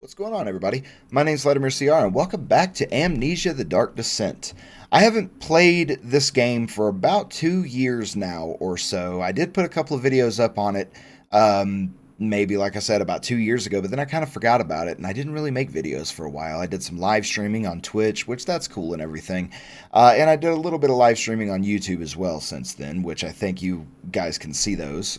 What's going on, everybody? My name's VladimirCR, and welcome back to Amnesia: The Dark Descent. I haven't played this game for about 2 years now or so. I did put a couple of videos up on it, maybe, like I said, about 2 years ago, but then I kind of forgot about it, and I didn't really make videos for a while. I did some live streaming on Twitch, which that's cool and everything, and I did a little bit of live streaming on YouTube as well since then, which I think you guys can see those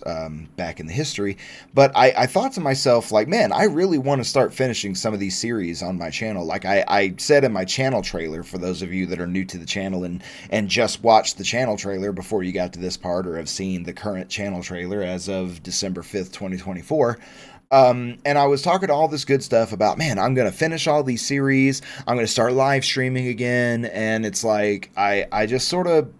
back in the history. But I thought to myself, like, man, I really want to start finishing some of these series on my channel. Like I said in my channel trailer, for those of you that are new to the channel and just watched the channel trailer before you got to this part, or have seen the current channel trailer as of December 5th, 2024. And I was talking all this good stuff about, man, I'm going to finish all these series. I'm going to start live streaming again. And it's like, I just sort of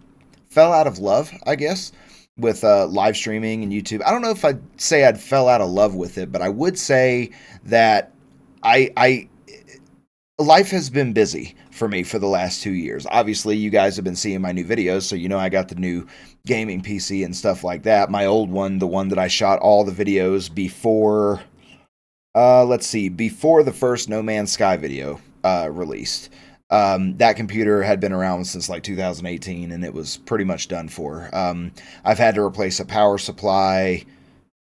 fell out of love, I guess, with live streaming and YouTube. I don't know if I'd say I'd fell out of love with it, but I would say that I life has been busy for me for the last 2 years. Obviously, you guys have been seeing my new videos, so you know I got the new gaming PC and stuff like that. My old one, the one that I shot all the videos before, before the first No Man's Sky video released. That computer had been around since like 2018, and it was pretty much done for. I've had to replace a power supply,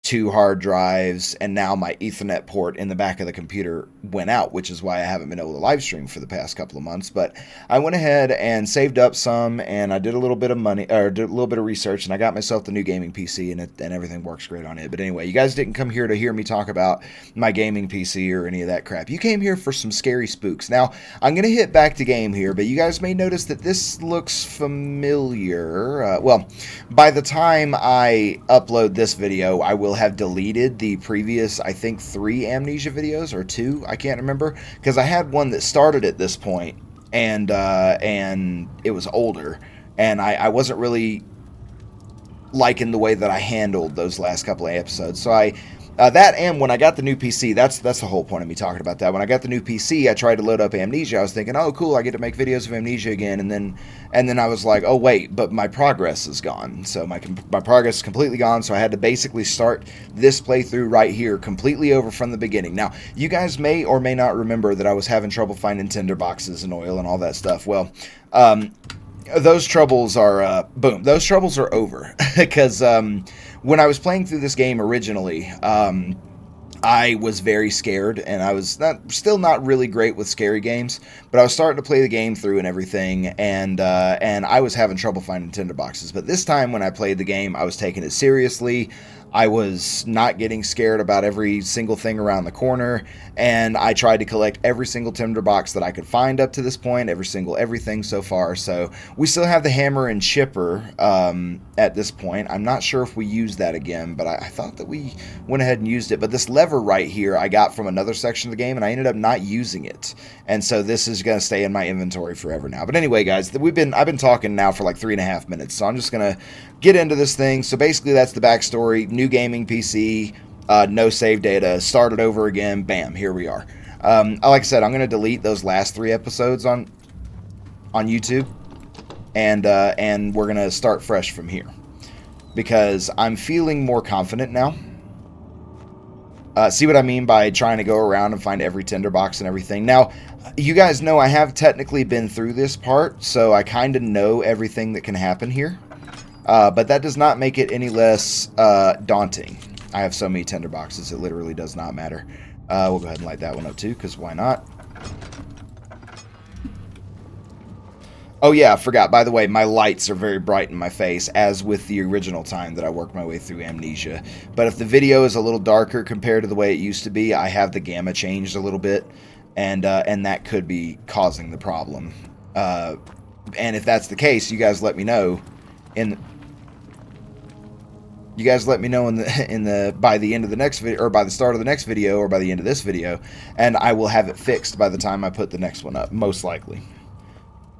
2 hard drives, and now my Ethernet port in the back of the computer went out, which is why I haven't been able to live stream for the past couple of months. But I went ahead and saved up some, and I did a little bit of money, or did a little bit of research, and I got myself the new gaming PC, and everything works great on it. But anyway, you guys didn't come here to hear me talk about my gaming PC or any of that crap. You came here for some scary spooks. Now, I'm going to hit back to game here, but you guys may notice that this looks familiar. Well, by the time I upload this video, I will have deleted the previous, I think, 3 Amnesia videos, or 2, I can't remember, because I had one that started at this point, and it was older, and I wasn't really liking the way that I handled those last couple of episodes. So that, and when I got the new PC, that's the whole point of me talking about that. When I got the new PC, I tried to load up Amnesia. I was thinking, oh, cool, I get to make videos of Amnesia again. And then I was like, oh, wait, but my progress is gone. So my progress is completely gone. So I had to basically start this playthrough right here, completely over from the beginning. Now, you guys may or may not remember that I was having trouble finding tinder boxes and oil and all that stuff. Well, those troubles are, boom, those troubles are over. Because when I was playing through this game originally, I was very scared, and I was still not really great with scary games, but I was starting to play the game through and everything, and I was having trouble finding tinderboxes. But this time when I played the game, I was taking it seriously. I was not getting scared about every single thing around the corner, and I tried to collect every single tinderbox that I could find up to this point, everything so far. So we still have the hammer and chipper at this point. I'm not sure if we use that again, but I thought that we went ahead and used it. But this lever right here I got from another section of the game, and I ended up not using it, and so this is going to stay in my inventory forever now. But anyway, guys, I've been talking now for like 3.5 minutes, so I'm just going to get into this thing. So basically, that's the backstory. New gaming PC, no save data, started over again, bam, here we are. Like I said, I'm going to delete those last 3 episodes on YouTube, and we're going to start fresh from here, because I'm feeling more confident now. See what I mean by trying to go around and find every tinderbox and everything. Now, you guys know I have technically been through this part, so I kind of know everything that can happen here. But that does not make it any less daunting. I have so many tinderboxes, it literally does not matter. We'll go ahead and light that one up too, because why not? Oh yeah, I forgot. By the way, my lights are very bright in my face, as with the original time that I worked my way through Amnesia. But if the video is a little darker compared to the way it used to be, I have the gamma changed a little bit, and that could be causing the problem. And if that's the case, you guys let me know in by the end of the next video, or by the start of the next video, or by the end of this video, and I will have it fixed by the time I put the next one up, most likely.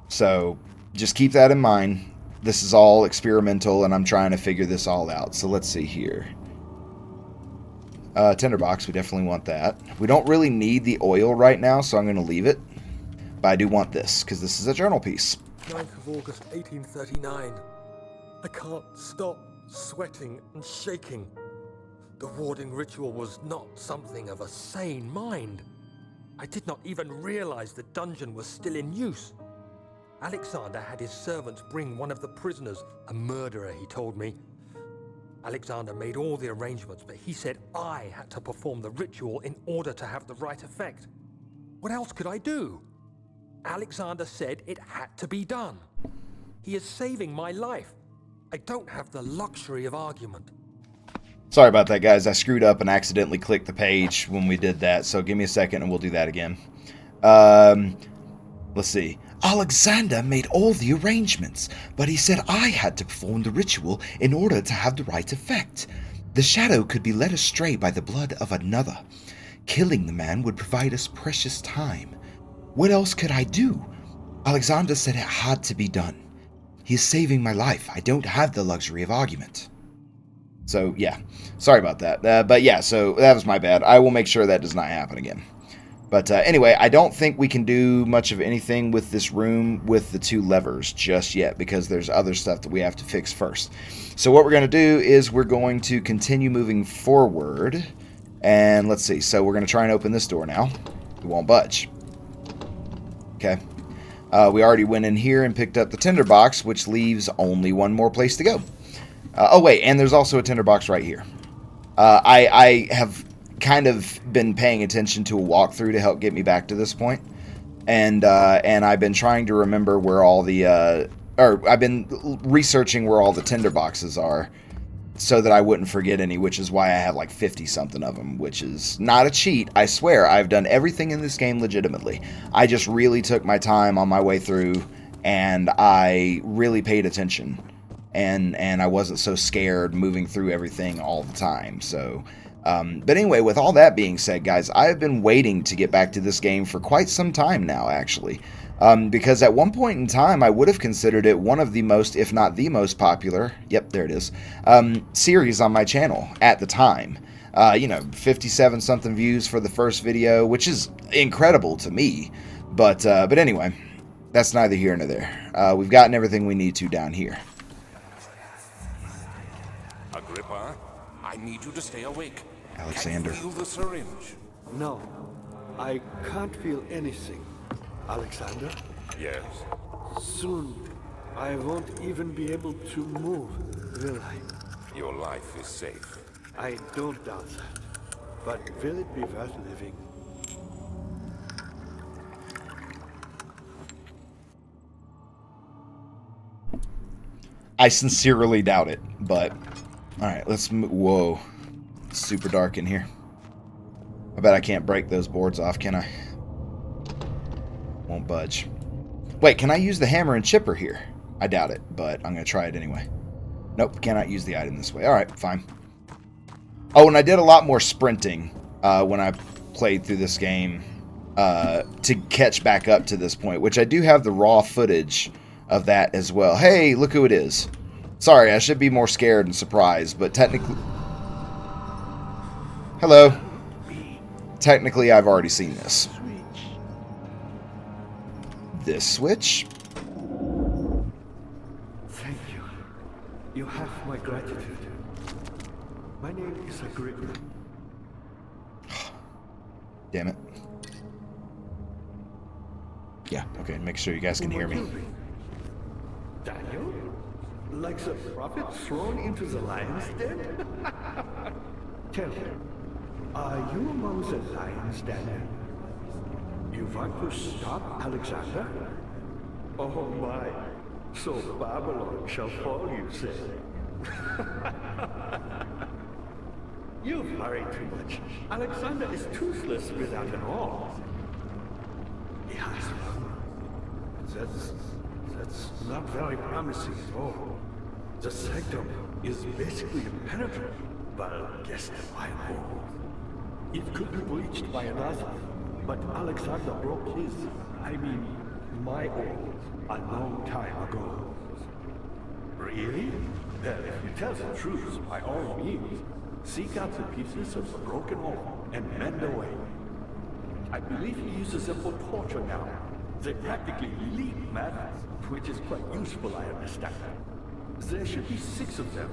So just keep that in mind. This is all experimental, and I'm trying to figure this all out. So let's see here. Tinderbox, we definitely want that. We don't really need the oil right now, so I'm going to leave it. But I do want this, because this is a journal piece. 9th of August, 1839. I can't stop sweating and shaking. The warding ritual was not something of a sane mind. I did not even realize the dungeon was still in use. Alexander had his servants bring one of the prisoners, a murderer, he told me. Alexander made all the arrangements, but he said I had to perform the ritual in order to have the right effect. What else could I do? Alexander said it had to be done. He is saving my life. I don't have the luxury of argument. Sorry about that, guys. I screwed up and accidentally clicked the page when we did that, so give me a second and we'll do that again. Let's see. Alexander made all the arrangements, but he said I had to perform the ritual in order to have the right effect. The shadow could be led astray by the blood of another. Killing the man would provide us precious time. What else could I do? Alexander said it had to be done. He is saving my life. I don't have the luxury of argument. So, yeah. Sorry about that. But yeah, so that was my bad. I will make sure that does not happen again. But anyway, I don't think we can do much of anything with this room with the two levers just yet, because there's other stuff that we have to fix first. So what we're going to do is we're going to continue moving forward. And let's see. So we're going to try and open this door now. It won't budge. Okay. We already went in here and picked up the tinderbox, which leaves only one more place to go. Oh, wait, and there's also a tinderbox right here. I have kind of been paying attention to a walkthrough to help get me back to this point. And I've been trying to remember where all the... I've been researching where all the tinderboxes are so that I wouldn't forget any, which is why I have like 50-something of them, which is not a cheat. I swear, I've done everything in this game legitimately. I just really took my time on my way through, and I really paid attention. And I wasn't so scared moving through everything all the time. So, but anyway, with all that being said, guys, I've been waiting to get back to this game for quite some time now, actually. Because at one point in time, I would have considered it one of the most, if not the most popular, yep, there it is, series on my channel at the time. 57-something views for the first video, which is incredible to me. But anyway, that's neither here nor there. We've gotten everything we need to down here. Agrippa, I need you to stay awake. Alexander. Can you feel the syringe? No, I can't feel anything. Alexander? Yes. Soon, I won't even be able to move, will I? Your life is safe. I don't doubt that. But will it be worth living? I sincerely doubt it, but... Alright, let's move... Whoa. It's super dark in here. I bet I can't break those boards off, can I? Won't budge. Wait, can I use the hammer and chipper here? I doubt it, but I'm going to try it anyway. Nope, cannot use the item this way. Alright, fine. Oh, and I did a lot more sprinting when I played through this game to catch back up to this point, which I do have the raw footage of that as well. Hey, look who it is. Sorry, I should be more scared and surprised, but technically... Hello. Technically, I've already seen this. This switch? Thank you. You have my gratitude. My name is Agrippa. Damn it. Yeah, okay, make sure you guys can hear me. Daniel? Like the prophet thrown into the lion's den? Tell me, are you among the lions, Daniel? You want to stop Alexander? Oh my, so Babylon shall fall, you say? You've hurried too much. Alexander is toothless without an arm. Yes, that's not very promising at all. The sanctum is basically impenetrable, but against my wall. It could be breached by another, but Alexander broke his, my wall, a long time ago. Really? Well, if you tell the truth, by all means, seek out the pieces of the broken wall and mend away. I believe he uses them for torture now. They practically leak matter, which is quite useful, I understand. There should be 6 of them.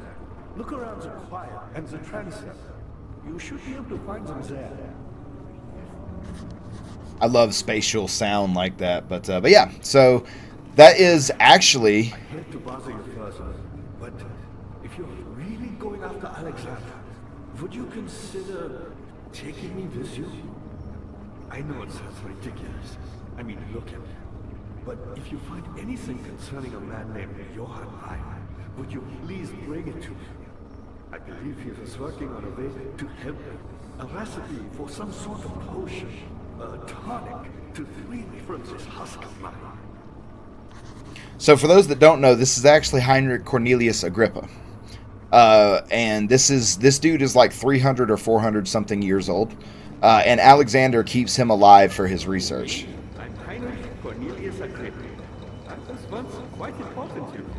Look around the choir and the transept. You should be able to find them there. I love spatial sound like that. But yeah, so that is actually... I hate to bother you further, but if you're really going after Alexander, would you consider taking me with you? I know it sounds ridiculous. I mean, look at me. But if you find anything concerning a man named Johann Ryan, would you please bring it to me? I believe he was working on a way to help me. A recipe for some sort of potion, a tonic to free me from this husk of mine. So for those that don't know, this is actually Heinrich Cornelius Agrippa. And this dude is like 300 or 400 something years old. And Alexander keeps him alive for his research. I'm Heinrich Cornelius Agrippa. I was once quite important to you.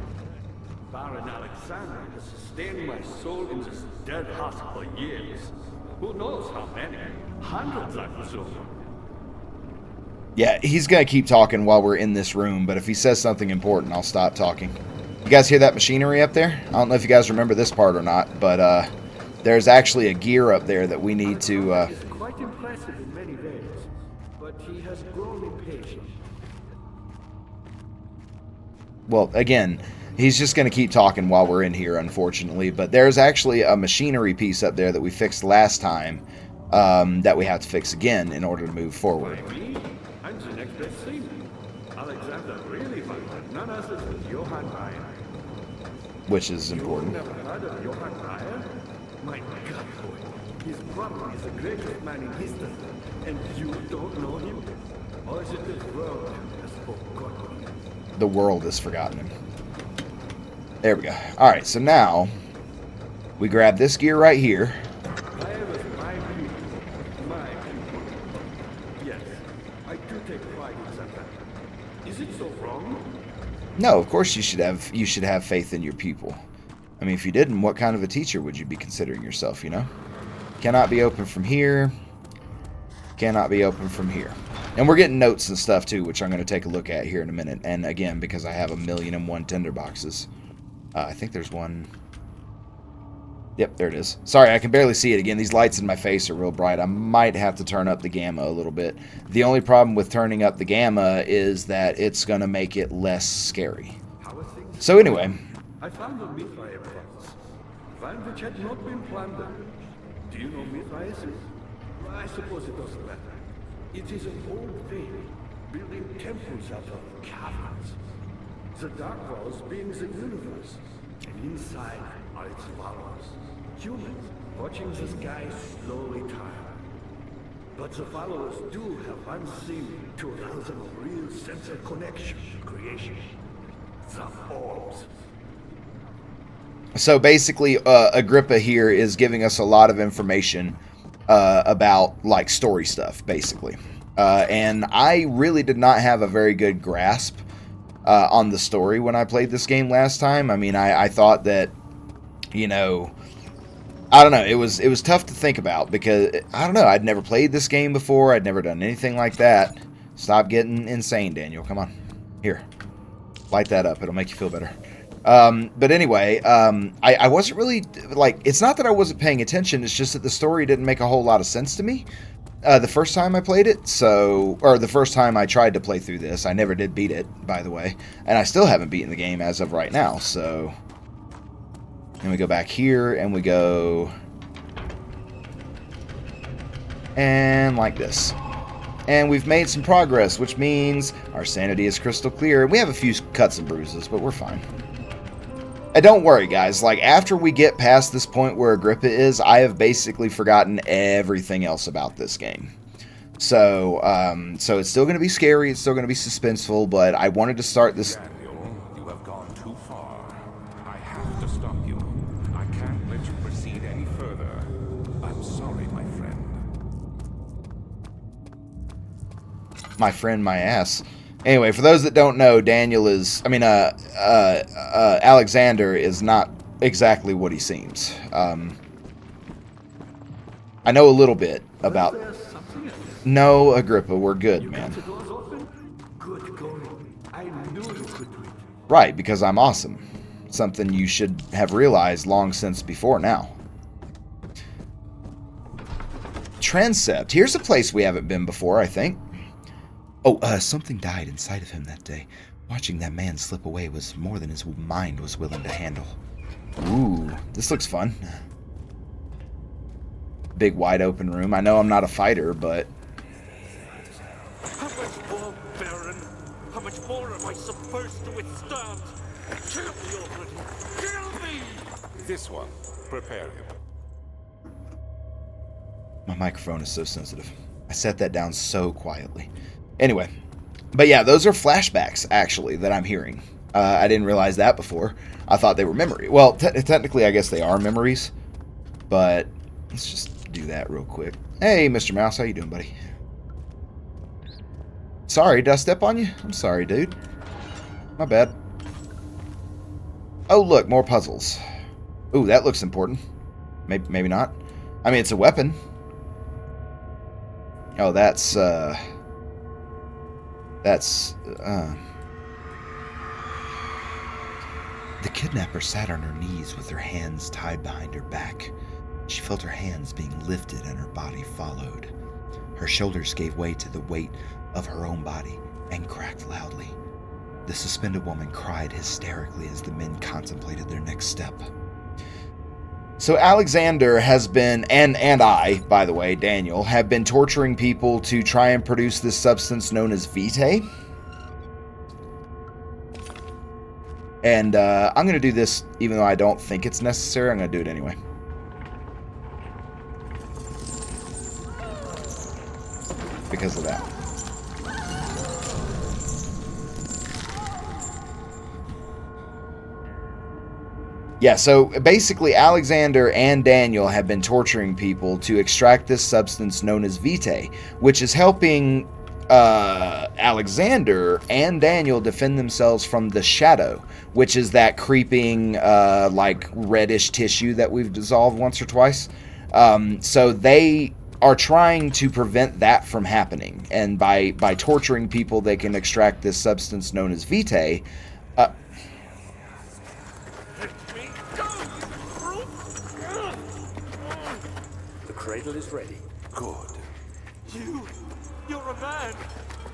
Baron Alexander has sustained my soul in this dead husk for years. Who knows how many? Hundreds, I presume. Yeah, he's going to keep talking while we're in this room, but if he says something important, I'll stop talking. You guys hear that machinery up there? I don't know if you guys remember this part or not, but there's actually a gear up there that we need to... He's quite impressive in many ways, but he has grown impatient. Well, again, he's just going to keep talking while we're in here, unfortunately, but there's actually a machinery piece up there that we fixed last time that we have to fix again in order to move forward. I'm the next best thing. Alexander really found none other than Johann Ryan. Which is important. You've never heard of Johann Ryan? My God, boy. He's probably the greatest man in history. And you don't know him? Or is it the world has forgotten him? The world has forgotten him. There we go. Alright, so now we grab this gear right here. I was my people. My people. Yes, I do take pride in that. Is it so wrong? No, of course you should have faith in your people. I mean, if you didn't, what kind of a teacher would you be considering yourself, you know? Cannot be open from here. Cannot be open from here. And we're getting notes and stuff too, which I'm going to take a look at here in a minute. And again, because I have 1,000,001 tinderboxes. I think there's one. Yep, there it is. Sorry, I can barely see it. Again, these lights in my face are real bright. I might have to turn up the gamma a little bit. The only problem with turning up the gamma is that it's going to make it less scary. So anyway. I found a Mithraeus box, one which had not been plundered. Do you know Mithraeus? I suppose it doesn't matter. It is an old faith, building temples out of caverns. The dark walls being the universe, and inside are its followers. Humans watching the sky slowly turn. But the followers do have one thing to allow them a real sense of connection to creation. The orbs. So basically, Agrippa here is giving us a lot of information about, like, story stuff, basically. And I really did not have a very good grasp on the story when I played this game last time. I mean, I thought that, you know, I don't know, it was tough to think about because, I don't know, I'd never played this game before. I'd never done anything like that. Stop getting insane, Daniel. Come on. Here. Light that up. It'll make you feel better. But anyway, I wasn't really, like, it's not that I wasn't paying attention, it's just that the story didn't make a whole lot of sense to me the first time I played it, or the first time I tried to play through this. I never did beat it, by the way, and I still haven't beaten the game as of right now, so, and we go back here, and we go, and like this. And we've made some progress, which means our sanity is crystal clear, and we have a few cuts and bruises, but we're fine. And don't worry, guys. Like, after we get past this point where Agrippa is, I have basically forgotten everything else about this game. So, so it's still going to be scary. It's still going to be suspenseful. But I wanted to start this. Daniel, you have gone too far. I have to stop you. I can't let you proceed any further. I'm sorry, my friend. My friend, my ass. Anyway, for those that don't know, Alexander is not exactly what he seems. I know a little bit about... No, Agrippa, we're good, man. Right, because I'm awesome. Something you should have realized long since before now. Transept. Here's a place we haven't been before, I think. Oh, something died inside of him that day. Watching that man slip away was more than his mind was willing to handle. Ooh, this looks fun. Big wide open room. I know I'm not a fighter, but... How much more, Baron? How much more am I supposed to withstand? Kill me already! Kill me! This one. Prepare him. My microphone is so sensitive. I set that down so quietly. Anyway, but yeah, those are flashbacks, actually, that I'm hearing. I didn't realize that before. I thought they were memory. Well, technically, I guess they are memories, but let's just do that real quick. Hey, Mr. Mouse, how you doing, buddy? Sorry, did I step on you? I'm sorry, dude. My bad. Oh, look, more puzzles. Ooh, that looks important. Maybe not. I mean, it's a weapon. Oh, that's, The kidnapper sat on her knees with her hands tied behind her back. She felt her hands being lifted and her body followed. Her shoulders gave way to the weight of her own body and cracked loudly. The suspended woman cried hysterically as the men contemplated their next step. So Alexander has been, and I, by the way, Daniel, have been torturing people to try and produce this substance known as vitae. And I'm going to do this even though I don't think it's necessary. I'm going to do it anyway. Because of that. Yeah, so basically Alexander and Daniel have been torturing people to extract this substance known as vitae, which is helping Alexander and Daniel defend themselves from the shadow, which is that creeping, like, reddish tissue that we've dissolved once or twice. So they are trying to prevent that from happening, and by torturing people, they can extract this substance known as vitae. The cradle is ready. Good. You're a man!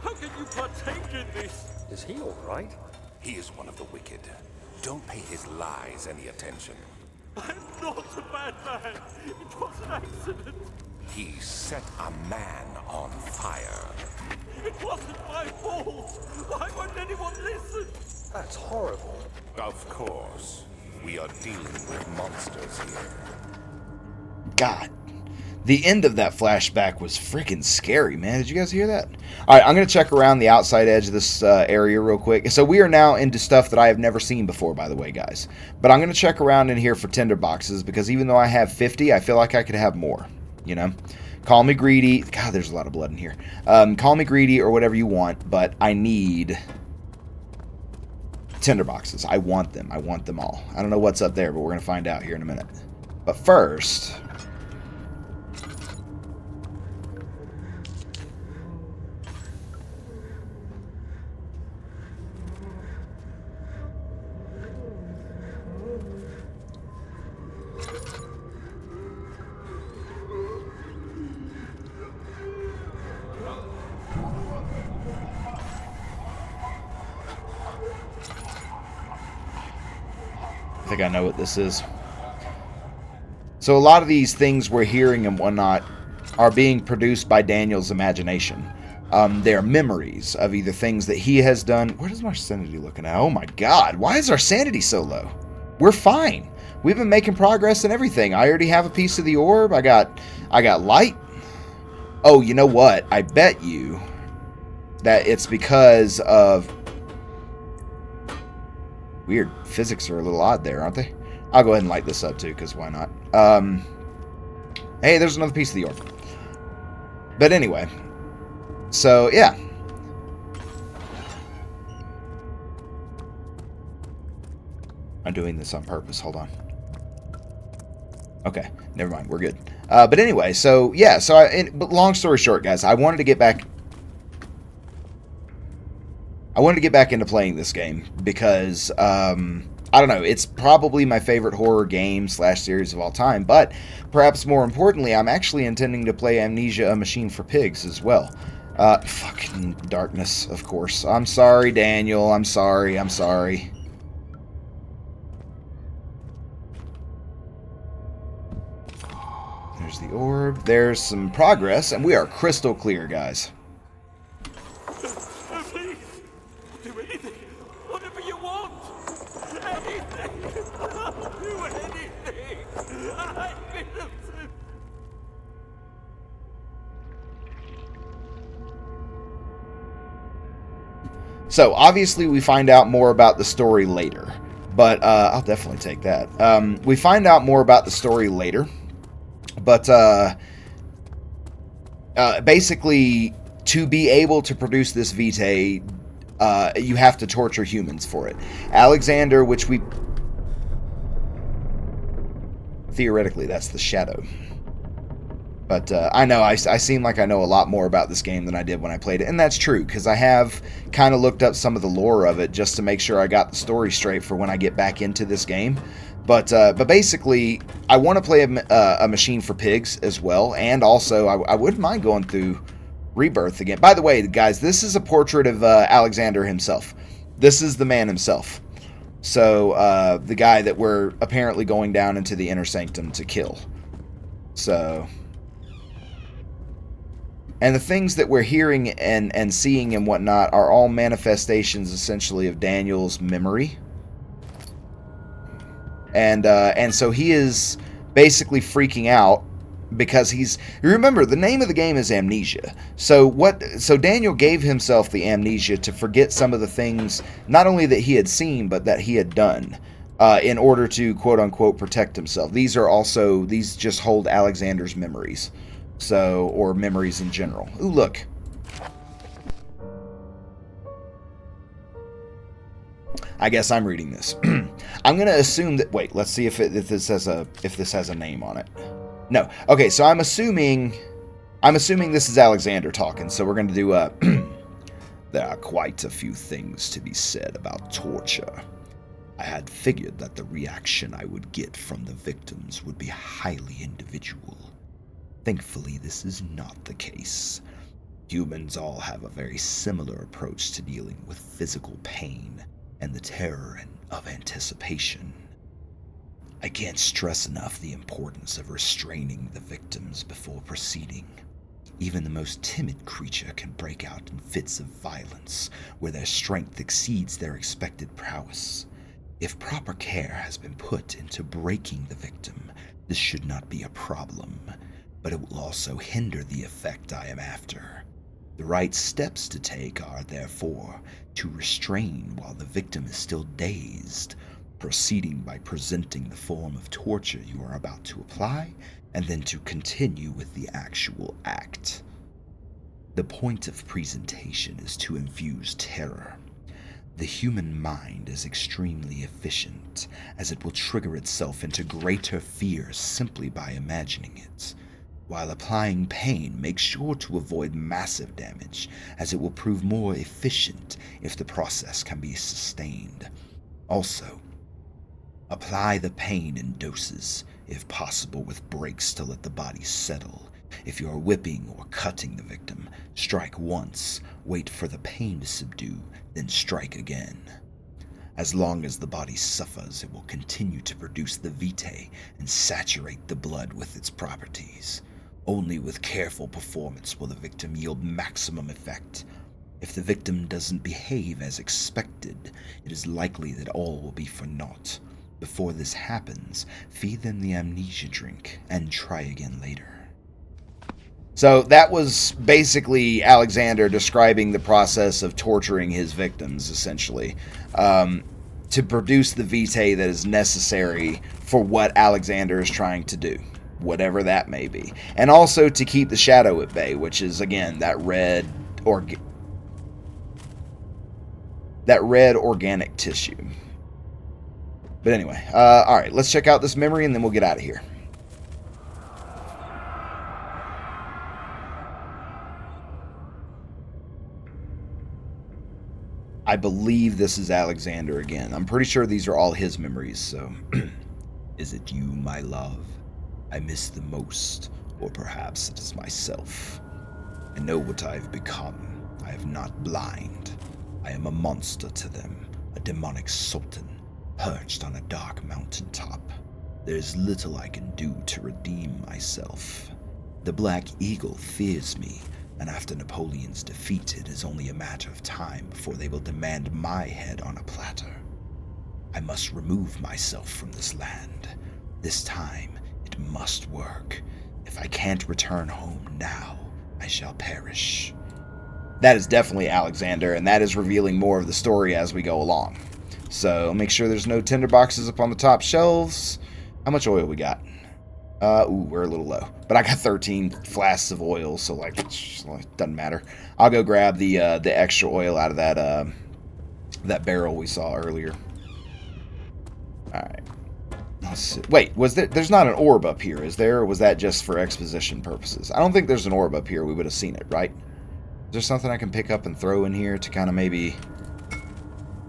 How can you partake in this? Is he all right? He is one of the wicked. Don't pay his lies any attention. I'm not a bad man! It was an accident! He set a man on fire. It wasn't my fault! Why won't anyone listen? That's horrible. Of course. We are dealing with monsters here. God. The end of that flashback was freaking scary, man. Did you guys hear that? All right, I'm going to check around the outside edge of this area real quick. So we are now into stuff that I have never seen before, by the way, guys. But I'm going to check around in here for tinder boxes, because even though I have 50, I feel like I could have more, you know? Call me greedy. God, there's a lot of blood in here. Call me greedy or whatever you want, but I need tinder boxes. I want them. I want them all. I don't know what's up there, but we're going to find out here in a minute. But first... I think I know what this is. So a lot of these things we're hearing and whatnot are being produced by Daniel's imagination. They're memories of either things that he has done. Where does my sanity looking at? Oh my God, why is our sanity so low? We're fine. We've been making progress and everything. I already have a piece of the orb. I got light. Oh, you know what? I bet you that it's because of... Weird. Physics are a little odd there, aren't they? I'll go ahead and light this up too, because why not? Hey, there's another piece of the orb. But anyway. So, yeah. I'm doing this on purpose. Hold on. Okay. Never mind. We're good. But anyway, so, yeah. So, but long story short, guys, I wanted to get back into playing this game because, I don't know, it's probably my favorite horror game / series of all time, but perhaps more importantly, I'm actually intending to play Amnesia: A Machine for Pigs as well. Fucking Darkness, of course. I'm sorry, Daniel. I'm sorry. I'm sorry. There's the orb. There's some progress, and we are crystal clear, guys. Please, do anything. Whatever you want. Anything. Do anything. I'm innocent. So, obviously, we find out more about the story later. But, I'll definitely take that. We find out more about the story later. But, basically, to be able to produce this vitae, you have to torture humans for it. Alexander, which we... Theoretically, that's the shadow. But I know, I seem like I know a lot more about this game than I did when I played it. And that's true, because I have kind of looked up some of the lore of it just to make sure I got the story straight for when I get back into this game. But basically, I want to play a Machine for Pigs as well. And also, I wouldn't mind going through Rebirth again. By the way, guys, this is a portrait of Alexander himself. This is the man himself. So, the guy that we're apparently going down into the Inner Sanctum to kill. So... And the things that we're hearing and seeing and whatnot are all manifestations, essentially, of Daniel's memory. And so he is basically freaking out because he's... Remember, the name of the game is Amnesia. So Daniel gave himself the amnesia to forget some of the things, not only that he had seen, but that he had done, in order to, quote-unquote, protect himself. These just hold Alexander's memories. So, or memories in general. Ooh, look. I guess I'm reading this. I'm going to assume that... Wait, let's see if this has a name on it. No. Okay, so I'm assuming this is Alexander talking, so we're going to do There are quite a few things to be said about torture. I had figured that the reaction I would get from the victims would be highly individual. Thankfully, this is not the case. Humans all have a very similar approach to dealing with physical pain and the terror of anticipation. I can't stress enough the importance of restraining the victims before proceeding. Even the most timid creature can break out in fits of violence where their strength exceeds their expected prowess. If proper care has been put into breaking the victim, this should not be a problem. But it will also hinder the effect I am after. The right steps to take are, therefore, to restrain while the victim is still dazed, proceeding by presenting the form of torture you are about to apply, and then to continue with the actual act. The point of presentation is to infuse terror. The human mind is extremely efficient, as it will trigger itself into greater fear simply by imagining it. While applying pain, make sure to avoid massive damage, as it will prove more efficient if the process can be sustained. Also, apply the pain in doses, if possible with breaks to let the body settle. If you are whipping or cutting the victim, strike once, wait for the pain to subdue, then strike again. As long as the body suffers, it will continue to produce the vitae and saturate the blood with its properties. Only with careful performance will the victim yield maximum effect. If the victim doesn't behave as expected, it is likely that all will be for naught. Before this happens, feed them the amnesia drink and try again later. So that was basically Alexander describing the process of torturing his victims, essentially, to produce the vitae that is necessary for what Alexander is trying to do. Whatever that may be. And also to keep the shadow at bay, which is, again, that red organic tissue. But anyway, alright, let's check out this memory and then we'll get out of here. I believe this is Alexander again. I'm pretty sure these are all his memories, so... Is it you, my love? I miss the most, or perhaps it is myself. I know what I've become. I am not blind. I am a monster to them, a demonic sultan, perched on a dark mountain top. There is little I can do to redeem myself. The Black Eagle fears me, and after Napoleon's defeat, it is only a matter of time before they will demand my head on a platter. I must remove myself from this land. This time, it must work. If I can't return home now, I shall perish. That is definitely Alexander, and that is revealing more of the story as we go along. So make sure there's no tinderboxes up on the top shelves. How much oil we got? We're a little low. But I got 13 flasks of oil, so like, it doesn't matter. I'll go grab the extra oil out of that barrel we saw earlier. Alright. Wait, there's not an orb up here, is there? Or was that just for exposition purposes? I don't think there's an orb up here. We would have seen it, right? Is there something I can pick up and throw in here to kind of maybe...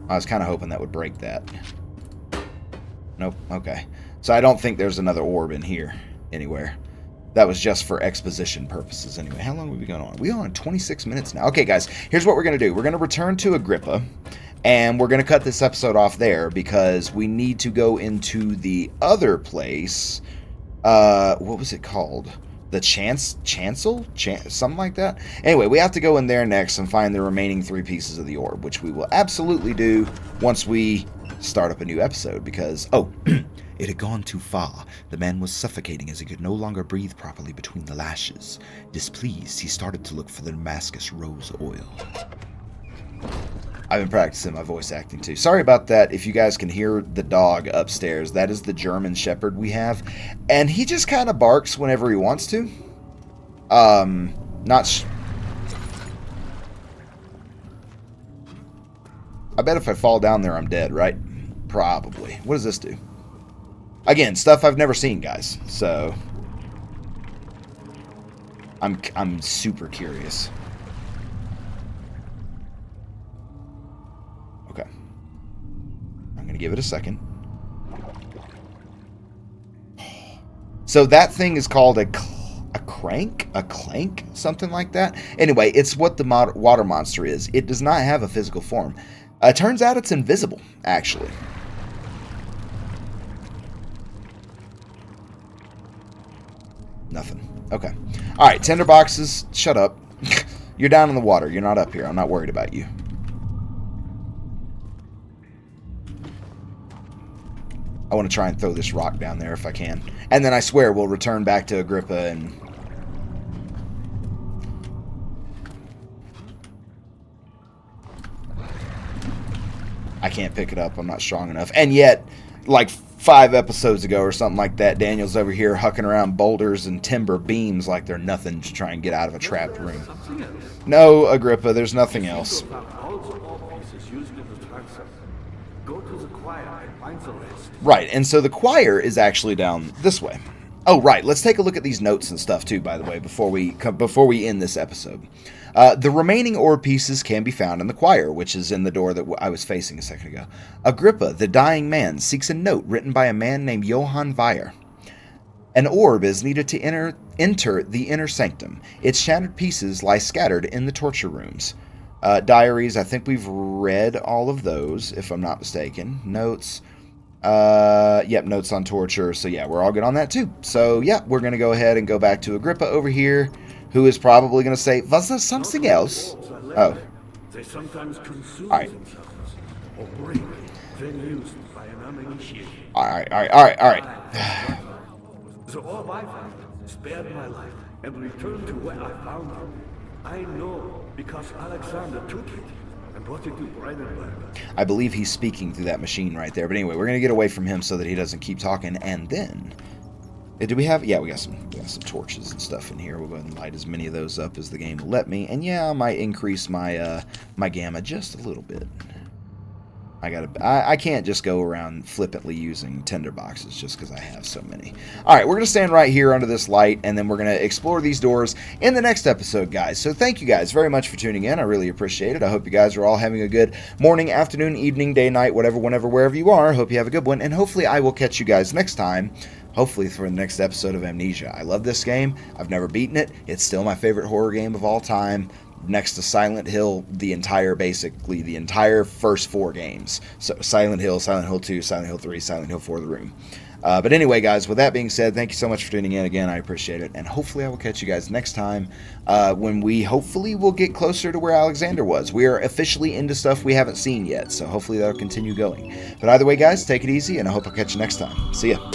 I was kind of hoping that would break that. Nope, okay. So I don't think there's another orb in here anywhere. That was just for exposition purposes anyway. How long have we been going on? We're on 26 minutes now. Okay, guys, here's what we're going to do. We're going to return to Agrippa, and we're going to cut this episode off there because we need to go into the other place. What was it called? The Chancel? Something like that? Anyway, we have to go in there next and find the remaining 3 pieces of the orb, which we will absolutely do once we start up a new episode because... Oh, it had gone too far. The man was suffocating as he could no longer breathe properly between the lashes. Displeased, he started to look for the Damascus rose oil. I've been practicing my voice acting too. Sorry about that. If you guys can hear the dog upstairs, that is the German Shepherd we have. And he just kind of barks whenever he wants to. I bet if I fall down there, I'm dead, right? Probably. What does this do? Again, stuff I've never seen, guys. So I'm super curious. Okay. I'm going to give it a second. So that thing is called a crank? A clank? Something like that? Anyway, it's what the water monster is. It does not have a physical form. Turns out it's invisible, actually. Nothing. Okay. Alright, tinderboxes, shut up. You're down in the water. You're not up here. I'm not worried about you. I want to try and throw this rock down there if I can. And then I swear we'll return back to Agrippa and... I can't pick it up. I'm not strong enough. And yet, like 5 episodes ago or something like that, Daniel's over here hucking around boulders and timber beams like they're nothing to try and get out of a trapped room. No, Agrippa, there's nothing else. Right, and so the choir is actually down this way. Oh, right, let's take a look at these notes and stuff too, by the way, before we end this episode. The remaining orb pieces can be found in the choir, which is in the door that I was facing a second ago. Agrippa, the dying man, seeks a note written by a man named Johann Weyer. An orb is needed to enter the inner sanctum. Its shattered pieces lie scattered in the torture rooms. Diaries, I think we've read all of those, if I'm not mistaken. Notes. Yep, notes on torture. So yeah, we're all good on that too. So yeah, we're going to go ahead and go back to Agrippa over here, who is probably going to say, was there something else? Oh. They sometimes consume All right. themselves or break when used by an uninitiated. All right. The orb I found spared my life and returned to where I found it. I know because Alexander took it and brought it to Brandenburg. I believe he's speaking through that machine right there. But anyway, we're going to get away from him so that he doesn't keep talking. And then... do we have... Yeah, we got some torches and stuff in here. We'll go ahead and light as many of those up as the game will let me. And yeah, I might increase my my gamma just a little bit. I can't just go around flippantly using tinderboxes just because I have so many. Alright, we're going to stand right here under this light, and then we're going to explore these doors in the next episode, guys. So thank you guys very much for tuning in. I really appreciate it. I hope you guys are all having a good morning, afternoon, evening, day, night, whatever, whenever, wherever you are. Hope you have a good one, and hopefully I will catch you guys next time. Hopefully for the next episode of Amnesia. I love this game. I've never beaten it. It's still my favorite horror game of all time. next to Silent Hill, basically the entire first 4 games. So Silent Hill, Silent Hill 2, Silent Hill 3, Silent Hill 4, The Room. But anyway, guys, with that being said, thank you so much for tuning in again. I appreciate it. And hopefully I will catch you guys next time when we hopefully will get closer to where Alexander was. We are officially into stuff we haven't seen yet, so hopefully that'll continue going. But either way, guys, take it easy, and I hope I'll catch you next time. See ya.